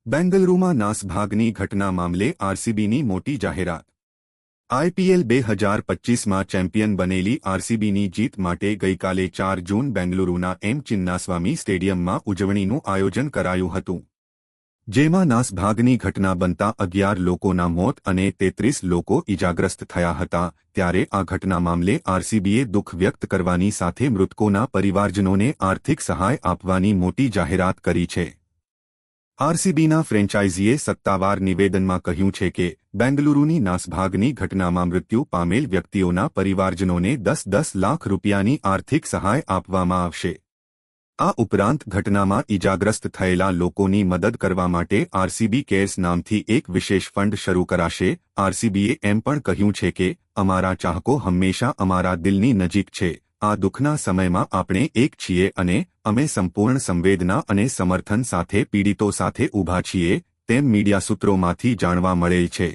બેંગલુરુમાં નાસભાગની ઘટના મામલે આરસીબીની મોટી જાહેરાત। આઈપીએલ 2025માં ચેમ્પિયન બનેલી આરસીબીની જીત માટે ગઈકાલે 4 જૂન બેંગલુરુના એમ ચિન્નાસ્વામી સ્ટેડિયમમાં ઉજવણીનું આયોજન કરાયું હતું, જેમાં નાસભાગની ઘટના બનતા 11 લોકોના મોત અને 33 લોકો ઇજાગ્રસ્ત થયા હતા। ત્યારે આ ઘટના મામલે આરસીબીએ દુઃખ વ્યક્ત કરવાની સાથે મૃતકોના પરિવારજનોને આર્થિક સહાય આપવાની મોટી જાહેરાત કરી છે। આરસીબીના ફ્રેન્ચાઇઝીએ સત્તાવાર નિવેદનમાં કહ્યું છે કે બેંગલુરુની નાસભાગની ઘટનામાં મૃત્યુ પામેલ વ્યક્તિઓના પરિવારજનોને 10-10 લાખ રૂપિયાની આર્થિક સહાય આપવામાં આવશે। આ ઉપરાંત ઘટનામાં ઇજાગ્રસ્ત થયેલા લોકોની મદદ કરવા માટે આરસીબી કેર્સ નામથી એક વિશેષ ફંડ શરૂ કરાશે। આરસીબીએ એમ પણ કહ્યું છે કે અમારા ચાહકો હંમેશા અમારા દિલની નજીક છે। આ દુઃખના સમયમાં આપણે એક છીએ અને અમે સંપૂર્ણ સંવેદના અને સમર્થન સાથે પીડિતો સાથે ઊભા છીએ, તેમ મીડિયા સૂત્રોમાંથી જાણવા મળેલ છે।